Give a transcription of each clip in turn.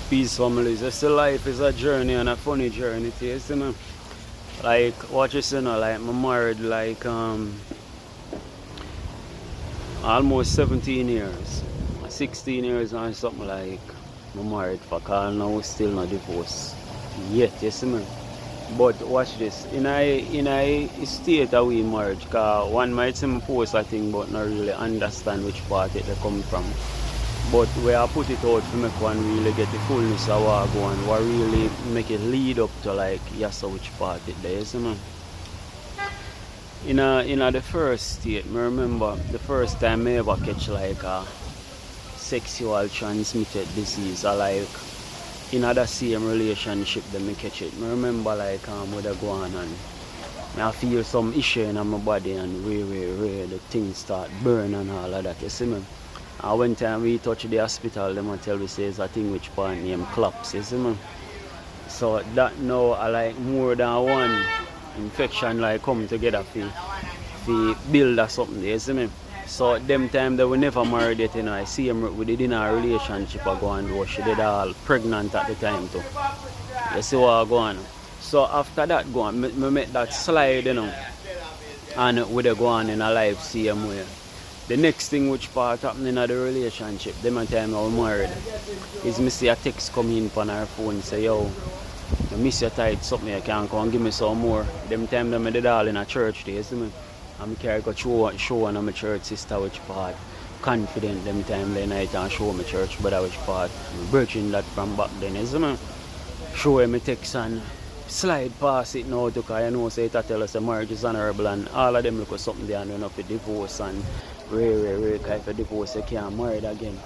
Peace families. Just the life is a journey and a funny journey too, you see me? Like what you say now, like I'm married like almost 17 years. 16 years and something like I'm married for call now still not divorced yet, you see me? But watch this, in a state of we marriage, cause one might see me post a thing but not really understand which part it they come from. But where I put it out to make one really get the fullness of what go on, what really make it lead up to like yes which part it there, you see me? In the first state, I remember the first time I ever catch like a sexual transmitted disease or like in the same relationship that me catch it. I remember like with I go on and I feel some issue in my body and really the things start burn and all of that, you see me? And one time we touch the hospital, them tell me say it's a thing which part name collapse, you see me? So that now I like more than one infection like come together for build or something, you see me? So them time they were never married yet, you know. I see him with it in a relationship I go and do. She did all pregnant at the time too. You see what I go on. So after that go on, me make that slide, you know. And we go on in a life same way. The next thing which part happened in the relationship, them time I was married, is me see a text come in on her phone say, yo, I miss your tight something you can come and give me some more. Them time them did all in a church there, you see me? I'm carry go show on my church sister which part. Confident them time the night and show my church brother which part. I'm virgin that from back then, you see me? Show him my text and slide past it now because you know say it tell us the marriage is honorable and all of them look at something there and run up a divorce and rare kind of divorce you can't marry again.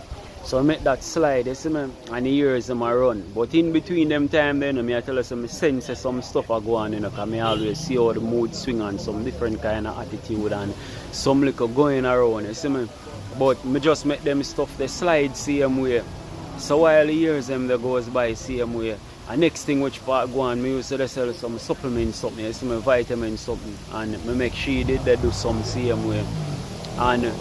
So I make that slide, you see me, and the years them I run. But in between them time then, I tell us I sense some stuff I go on, you know, because I always see how the mood swing and some different kind of attitude and some little going around, you see me. But I just make them stuff they slide same way. So while the years them they goes by same way. And next thing which part go on, I used to sell some supplements something, you see me, vitamin something, and I make she did they do some same way. And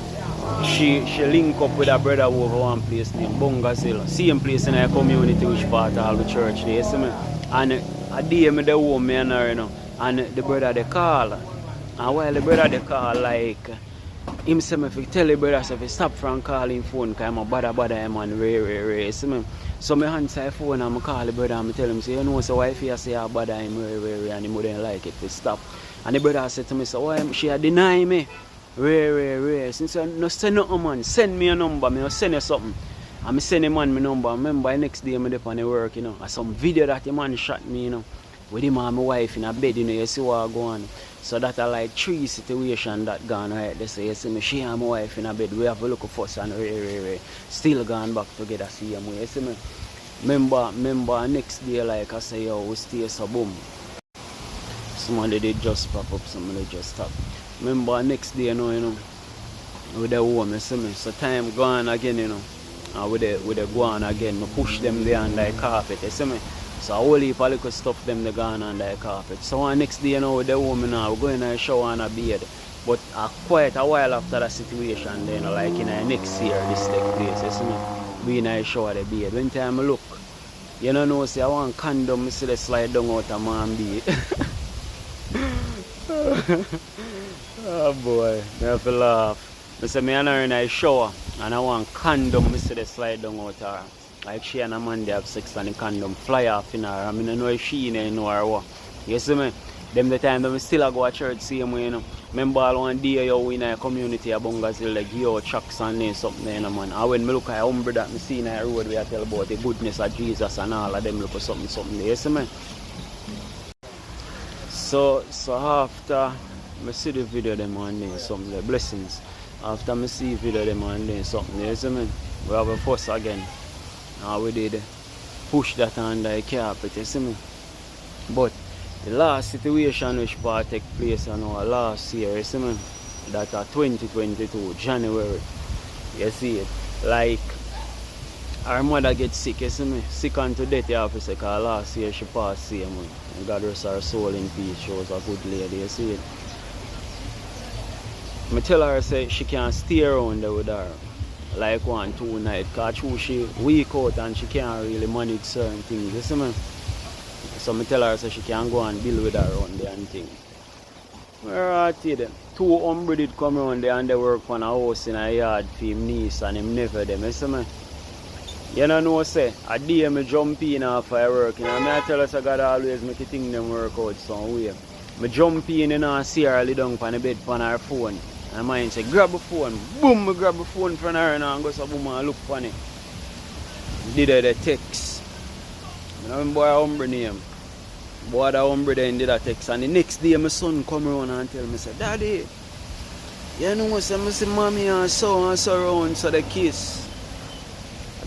she link up with her brother over one place named Bongazil. Same place in our community which part of the church there, you see me? And a day me the home me and her, you know, and the brother they call. And while the brother they call, like him say me if you tell the brother so if you stop from calling phone because I'm a bother him and rare, you see me? So me answer the phone and I call the brother and I tell him, say, you know, so why if you say I bother him rare and he wouldn't like it to stop. And the brother said to me, so why she deny me? Rare. Since I no send nothing, man, send me a number, I'll send you something. And I send him man my number. Remember the next day I'm up on the work, you know. And some video that the man shot me, you know. With him and my wife in a bed, you know, you see what I go on. So that are like 3 situations that gone right. They say, you see me, she and my wife in a bed, we have a look for us and rare. Still gone back together, see him, you see me. Remember next day like I say, yo, we stay so boom. Somebody did just pop up, somebody just stop. Remember next day, you know, with the home, you see me. So time gone again, you know. And with the go on again, I push them there on the carpet, you see me. So a whole heap of little stuff them they gone on the carpet. So next day, you know, with the home now, we're going to shower and a bed. But quite a while after that situation, then, you know, like in the next year, this take place, you see me. We in a shower the bed. When time I look, you know, say I want condom, I see the slide down out of my bed. Oh boy, I have to laugh. I say I'm in a shower and I want condom, I see the slide down out her. Like she and a man they have sex and the condom fly off in her. I mean I know if she in know her what. You see me? Them the time them still go to church same way, you know. Remember one day you in a community of Bongazil like give out tracks and something, you know, man. And when I look at a umbre that I see in the road where I tell about the goodness of Jesus and all of them look for something there, you see me? So after I see the video them and then something, the blessings. After I see the video them and then something, you see me? We have a fuss again. And we did push that on the carpet, you see me? But the last situation which part take place on our last year, you see me? That 2022, January. You see it? Like our mother gets sick, you see me? Sick unto death, you have to say, because last year she passed same way. And God rest her soul in peace. She was a good lady, you see it? I tell her say she can't stay around there with her. like 1-2 night, because she weak out and she can't really manage certain things, you see me? So I tell her so she can go and build with her around there and thing. Where I tell them, 2 hombre did come around there and they work on a house in a yard for him niece and him never them, you see me? You know say, a day I jump in after I work, you know, I tell us I gotta always make a thing them work out some way. I jump in and see her lay down on the bed on her phone. And mine say, grab a phone. Boom, I grab a phone from her and go so boom and look for it. Did her the text. I don't boy a hombre name. Boy the hombre then did a text. And the next day my son come around and tell me, say, Daddy, you know what, I see mommy and so around, so they kiss.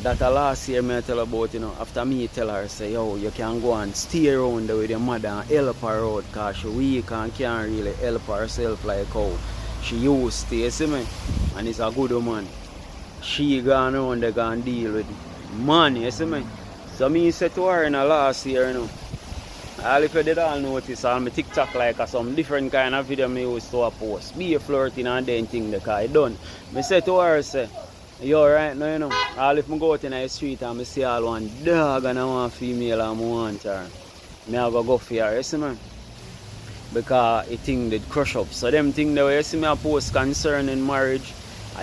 That last year I tell about, you know, after me tell her, say, yo, you can go and stay around there with your mother and help her out because she weak and can't really help herself like how she used to, you see me? And it's a good woman. She gone around there gonna deal with money, you see me? So me said to her in the last year, you know, all if you did all notice on my TikTok like some different kind of video me used to post. Be a flirting and then thing the car done. Me said to her, say, yo, right now, you know, all if I go out in the street and I see all one dog and I want female and I want her, I go for her, you see me? Because it thing did crush up. So them thing that you see me a post concerning marriage,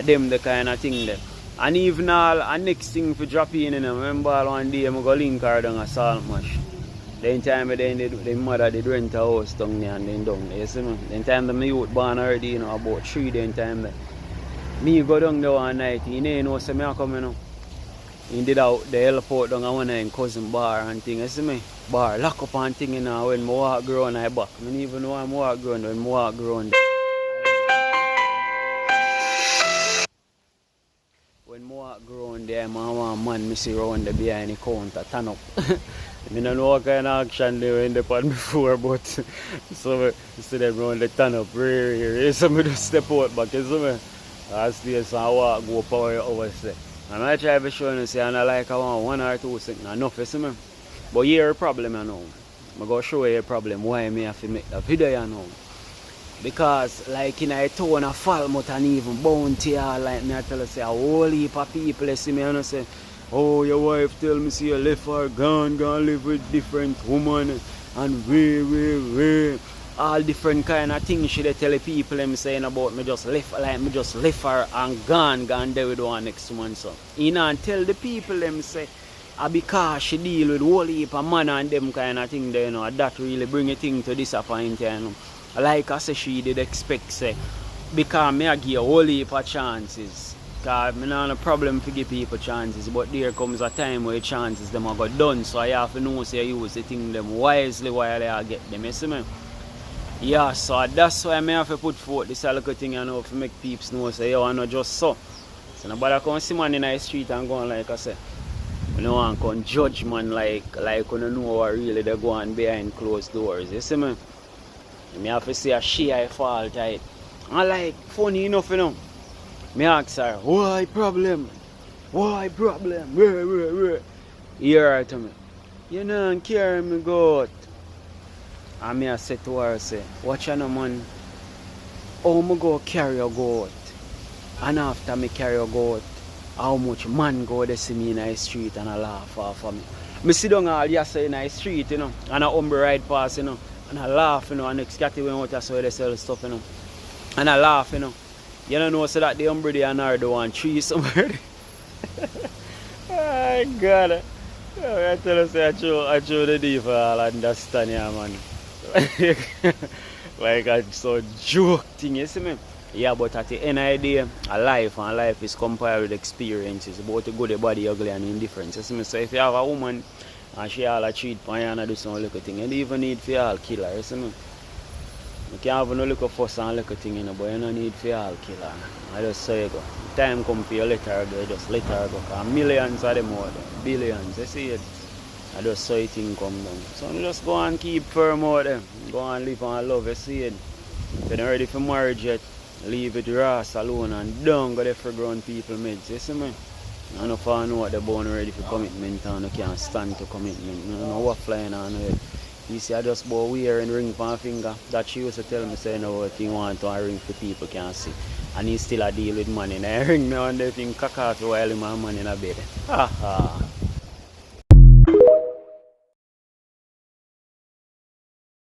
them the kind of thing there. And even all, and next thing for drop in, you know, remember one day I go link her down a salt mash. Then time the mother did rent a house down there and then down there, you see me? Then time the youth born already, you know, about 3 then time there. Me go down there one night, you know, say me a come, you know. He did out the help out down one night in cousin bar and thing, you see me? Bar, lock up and thing, you know, when I walk around I back. I don't even know I'm walk around when I walk around. When I walk around there, I want man, I see around there behind the counter, turn up. I don't know what kind of action they were in the pan before, but so I see them around the turn up, really. So I just step out back, you see me? I stay so I walk, go power over there. And I try to show you, say, and I like I want 1 or 2 seconds, enough, you see me? But here a problem, you know. I'm going to show you a problem why I have to make the video, you know. Because, like in a town of Falmouth and even Bounty, like me, I tell you, say, a whole heap of people, you see me, and I say, oh, your wife tell me, see, you left her, gone live with different women, and way. All different kind of things she tell the people them saying about me just left her and gone there with one next month. So you know, and tell the people them say because she deal with whole heap of man and them kind of thing there, you know, that really bring a thing to disappoint, you know. Like I say she did expect, say, because me I give a whole heap of chances. Because I don't have a problem to give people chances, but there comes a time where chances them are got done, so I have to know say use the thing them wisely while I get them, you see me? Yeah, so that's why I have to put forth this little thing, you know, to make people know, say, yo, I know just so. So nobody come see man in the street and go on, like I say, you know, and come judge man like you don't know what really they go on behind closed doors, you see me? I have to say a she I fault, right? And like, funny enough, you know, I ask her, why problem? Why problem? Where? Hear her to me, you know, carry me go out. And I say to her, say, watch out, man, how I go carry a goat? And after me carry a goat, how much man go to see me in the street and I laugh off of me. I sit down all yesterday in the street, you know, and I humble ride past, you know, and I laugh, you know, and next cat went out so they sell stuff, you know. And I laugh, you know. You don't know so that the humble they and her do one tree somewhere. Oh God. I tell you, say, I show the deep all understand, yeah, man. Like a so joke thing, you see me? Yeah, but at the end of the day, a life and life is compared with experiences about the good, the body, ugly and indifference. You see me? So if you have a woman and she all a cheat on you and do some little thing, you don't even need for all kill her, you see me? You can have no little fuss and little thing, you know, but you don't need for all kill her. I just say go. Time come for you, let her go, just let her go. Because millions of them out there, billions, you see it? I just saw it thing come down. So you just go and keep firm out there. Go and live and love, you see it. If you're not ready for marriage yet, leave it raw alone and don't go there for grown people meds, you see me? I don't know if I know what they're born ready for commitment and you can't stand to commitment. I don't know what flying on it. You see, I just bought wear and ring for my finger. That she used to tell me, say, no, what you want to ring for people can't see. and he still a deal with money. And I ring me on the thing cock off while him and man in a bed. Ha ha.